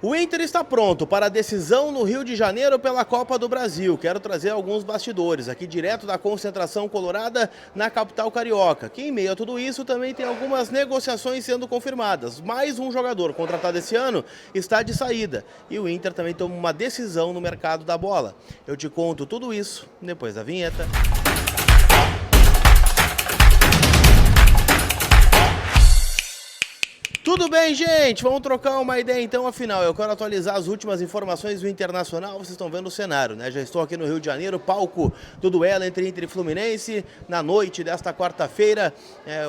O Inter está pronto para a decisão no Rio de Janeiro pela Copa do Brasil. Quero trazer alguns bastidores aqui direto da concentração colorada na capital carioca, que em meio a tudo isso também tem algumas negociações sendo confirmadas. Mais um jogador contratado esse ano está de saída e o Inter também toma uma decisão no mercado da bola. Eu te conto tudo isso depois da vinheta. Tudo bem, gente? Vamos trocar uma ideia então, afinal, eu quero atualizar as últimas informações do Internacional. Vocês estão vendo o cenário, né? Já estou aqui no Rio de Janeiro, palco do duelo entre Inter e Fluminense. Na noite desta quarta-feira,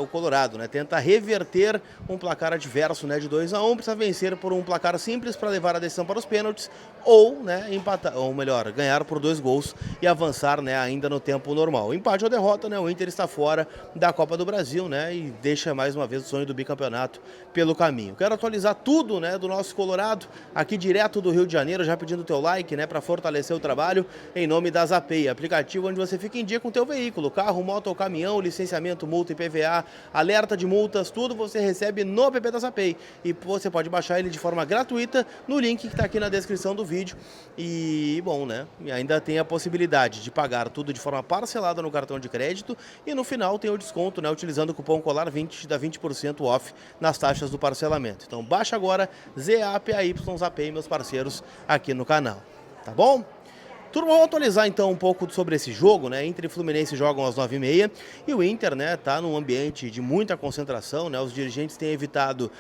o Colorado, né, tenta reverter um placar adverso, né, de 2-1, precisa vencer por um placar simples para levar a decisão para os pênaltis ou, né, empatar, ou melhor, ganhar por 2 gols e avançar, né, ainda no tempo normal. Empate ou derrota, né, o Inter está fora da Copa do Brasil, né, e deixa mais uma vez o sonho do bicampeonato pelo caminho. Quero atualizar tudo, né, do nosso Colorado aqui direto do Rio de Janeiro, já pedindo o teu like, né, para fortalecer o trabalho em nome da Zapay, aplicativo onde você fica em dia com o teu veículo, carro, moto ou caminhão, licenciamento, multa, IPVA, alerta de multas, tudo você recebe no app da Zapay e você pode baixar ele de forma gratuita no link que está aqui na descrição do vídeo e, bom, né, ainda tem a possibilidade de pagar tudo de forma parcelada no cartão de crédito e no final tem o desconto, né, utilizando o cupom COLAR20, dá 20% off nas taxas do parcelamento. Então baixa agora ZAPAY, Zapay, meus parceiros aqui no canal, tá bom? Turma, vamos atualizar então um pouco sobre esse jogo, né? Inter e Fluminense jogam às 9h30 e o Inter, né, tá num ambiente de muita concentração, né? Os dirigentes têm evitado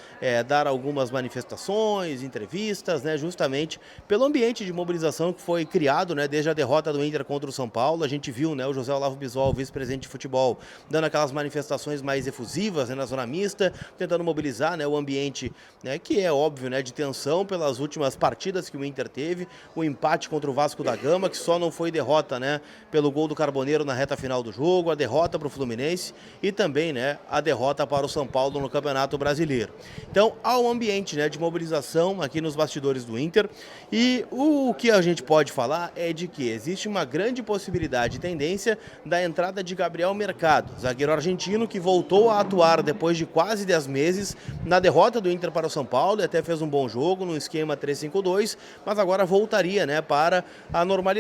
dar algumas manifestações, entrevistas, né? Justamente pelo ambiente de mobilização que foi criado, né? Desde a derrota do Inter contra o São Paulo, a gente viu, né? O José Olavo Bisol, vice-presidente de futebol, dando aquelas manifestações mais efusivas, né, na zona mista, tentando mobilizar, né, o ambiente, né, que é óbvio, né, de tensão pelas últimas partidas que o Inter teve, o empate contra o Vasco da Gama, que só não foi derrota, né, pelo gol do Carboneiro na reta final do jogo, a derrota para o Fluminense e também, né, a derrota para o São Paulo no Campeonato Brasileiro. Então, há um ambiente, né, de mobilização aqui nos bastidores do Inter e o que a gente pode falar é de que existe uma grande possibilidade e tendência da entrada de Gabriel Mercado, zagueiro argentino que voltou a atuar depois de quase 10 meses na derrota do Inter para o São Paulo e até fez um bom jogo no esquema 3-5-2, mas agora voltaria, né, para a normalidade,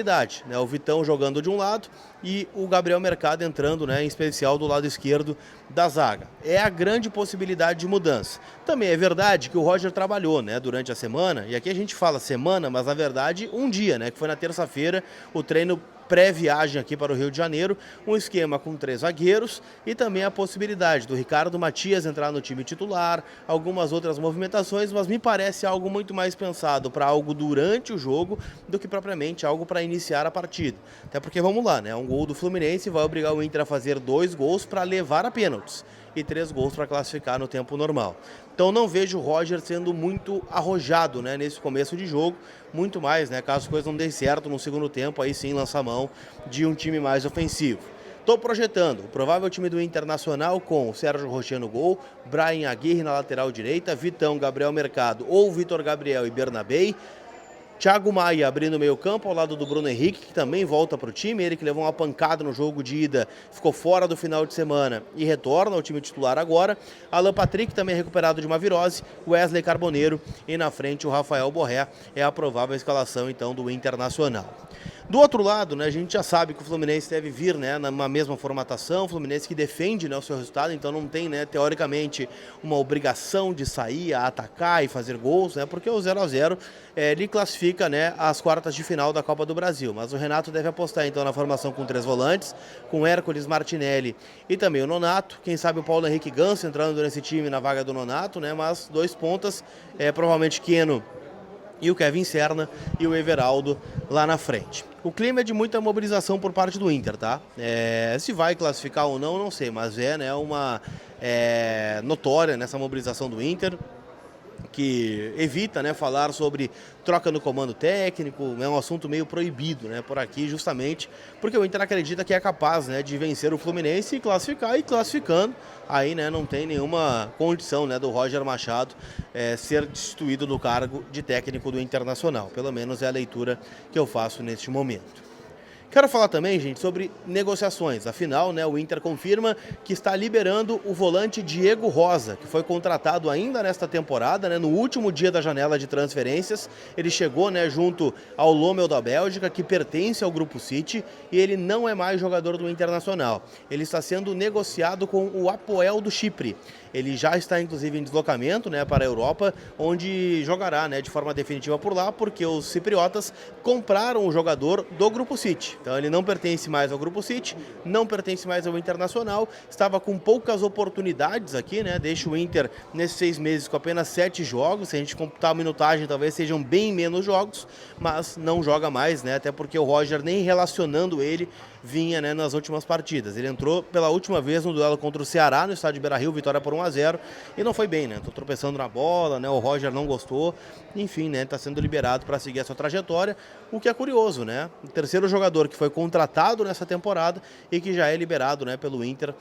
né? O Vitão jogando de um lado e o Gabriel Mercado entrando, né, em especial do lado esquerdo da zaga. É a grande possibilidade de mudança. Também é verdade que o Roger trabalhou, né, durante a semana, e aqui a gente fala semana, mas na verdade um dia, né, que foi na terça-feira, o treino pré-viagem aqui para o Rio de Janeiro, um esquema com 3 zagueiros e também a possibilidade do Ricardo Matias entrar no time titular, algumas outras movimentações, mas me parece algo muito mais pensado para algo durante o jogo do que propriamente algo para iniciar a partida. Até porque, vamos lá, né, um gol do Fluminense vai obrigar o Inter a fazer 2 gols para levar a pênaltis e 3 gols para classificar no tempo normal. Então não vejo o Roger sendo muito arrojado, né, nesse começo de jogo, muito mais, né, caso as coisas não deem certo no segundo tempo, aí sim lança a mão de um time mais ofensivo. Estou projetando o provável time do Internacional com o Sérgio Rocher no gol, Bryan Aguirre na lateral direita, Vitão, Gabriel Mercado ou Vitor Gabriel e Bernabei, Thiago Maia abrindo o meio campo ao lado do Bruno Henrique, que também volta para o time, ele que levou uma pancada no jogo de ida, ficou fora do final de semana e retorna ao time titular agora. Alan Patrick também recuperado de uma virose, Wesley Carboneiro e na frente o Rafael Borré, é a provável escalação então do Internacional. Do outro lado, né, a gente já sabe que o Fluminense deve vir, né, na mesma formatação, o Fluminense que defende, né, o seu resultado, então não tem, né, teoricamente uma obrigação de sair a atacar e fazer gols, né, porque o 0-0 lhe classifica, né, às quartas de final da Copa do Brasil, mas o Renato deve apostar então na formação com 3 volantes, com Hércules, Martinelli e também o Nonato, quem sabe o Paulo Henrique Ganso entrando nesse time na vaga do Nonato, né, mas 2 pontas, provavelmente Keno e o Kevin Serna e o Everaldo lá na frente. O clima é de muita mobilização por parte do Inter, tá? Se vai classificar ou não, não sei, mas né, uma notória nessa mobilização do Inter, que evita, né, falar sobre troca no comando técnico, é um assunto meio proibido, né, por aqui, justamente porque o Inter acredita que é capaz, né, de vencer o Fluminense e classificar, e classificando, aí, né, não tem nenhuma condição, né, do Roger Machado ser destituído do cargo de técnico do Internacional, pelo menos é a leitura que eu faço neste momento. Quero falar também, gente, sobre negociações. Afinal, né, o Inter confirma que está liberando o volante Diego Rosa, que foi contratado ainda nesta temporada, né, no último dia da janela de transferências. Ele chegou, né, junto ao Lommel da Bélgica, que pertence ao Grupo City, e ele não é mais jogador do Internacional. Ele está sendo negociado com o Apoel do Chipre. Ele já está, inclusive, em deslocamento, né, para a Europa, onde jogará, né, de forma definitiva por lá, porque os cipriotas compraram o jogador do Grupo City. Então ele não pertence mais ao Grupo City, não pertence mais ao Internacional, estava com poucas oportunidades aqui, né? Deixa o Inter nesses 6 meses com apenas 7 jogos, se a gente computar a minutagem talvez sejam bem menos jogos, mas não joga mais, né? Até porque o Roger nem relacionando ele vinha, né, nas últimas partidas. Ele entrou pela última vez no duelo contra o Ceará no estádio Beira-Rio, vitória por 1-0, e não foi bem, né? Tô tropeçando na bola, né? O Roger não gostou, enfim, né? Tá sendo liberado para seguir a sua trajetória, o que é curioso, né? O terceiro jogador que foi contratado nessa temporada e que já é liberado, né, pelo Inter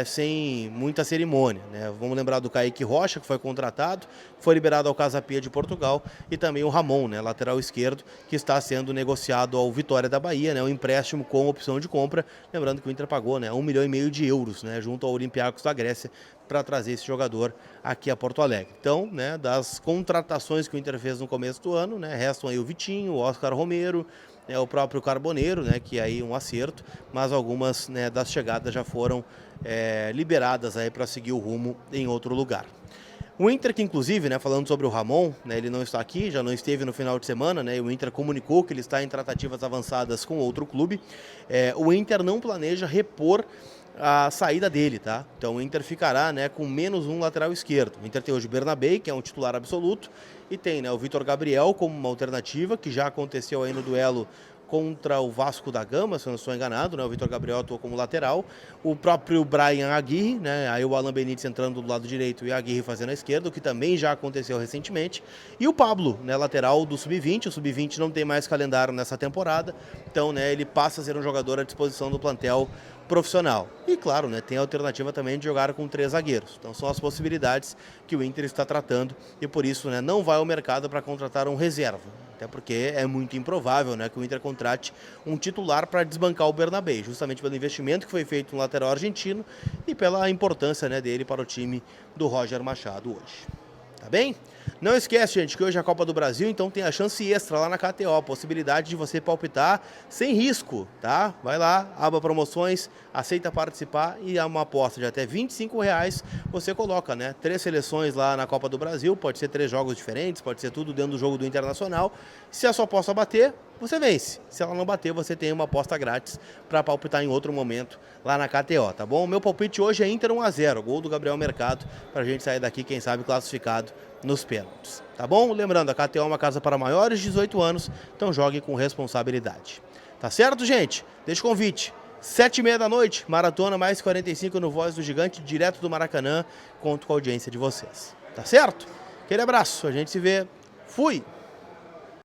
sem muita cerimônia, né? Vamos lembrar do Kaique Rocha, que foi contratado, foi liberado ao Casa Pia de Portugal, e também o Ramon, né, lateral esquerdo, que está sendo negociado ao Vitória da Bahia, né, um empréstimo com opção de compra. Lembrando que o Inter pagou, né, 1,5 milhão de euros, né, junto ao Olympiacos da Grécia, para trazer esse jogador aqui a Porto Alegre. Então, né, das contratações que o Inter fez no começo do ano, né, restam aí o Vitinho, o Oscar Romero, o próprio Carboneiro, né, que é aí um acerto, mas algumas, né, das chegadas já foram liberadas aí para seguir o rumo em outro lugar. O Inter, que inclusive, né, falando sobre o Ramon, né, ele não está aqui, já não esteve no final de semana, né, e o Inter comunicou que ele está em tratativas avançadas com outro clube. O Inter não planeja repor a saída dele, tá? Então o Inter ficará, né, com menos um lateral esquerdo. O Inter tem hoje o Bernabé, que é um titular absoluto, e tem, né, o Vitor Gabriel como uma alternativa, que já aconteceu aí no duelo contra o Vasco da Gama, se eu não estou enganado, né? O Vitor Gabriel atuou como lateral, o próprio Brian Aguirre, né? Aí o Alan Benítez entrando do lado direito e o Aguirre fazendo a esquerda, o que também já aconteceu recentemente, e o Pablo, né, lateral do Sub-20. O Sub-20 não tem mais calendário nessa temporada, então, né, ele passa a ser um jogador à disposição do plantel profissional. E claro, né, tem a alternativa também de jogar com 3 zagueiros. Então são as possibilidades que o Inter está tratando, e por isso, né, não vai ao mercado para contratar um reserva. Até porque é muito improvável, né, que o Inter contrate um titular para desbancar o Bernabé, justamente pelo investimento que foi feito no lateral argentino e pela importância, né, dele para o time do Roger Machado hoje. Tá bem? Não esquece, gente, que hoje é a Copa do Brasil, então tem a chance extra lá na KTO, a possibilidade de você palpitar sem risco, tá? Vai lá, aba promoções, aceita participar, e há uma aposta de até R$ 25, você coloca, né, 3 seleções lá na Copa do Brasil, pode ser 3 jogos diferentes, pode ser tudo dentro do jogo do Internacional. Se a sua aposta bater, você vence. Se ela não bater, você tem uma aposta grátis para palpitar em outro momento lá na KTO, tá bom? O meu palpite hoje é Inter 1-0, gol do Gabriel Mercado, pra gente sair daqui, quem sabe, classificado nos pênaltis, tá bom? Lembrando, a KTO é uma casa para maiores de 18 anos, então jogue com responsabilidade. Tá certo, gente? Deixa o convite. 7h30 da noite, maratona mais 45 no Voz do Gigante, direto do Maracanã, conto com a audiência de vocês. Tá certo? Aquele abraço, a gente se vê. Fui!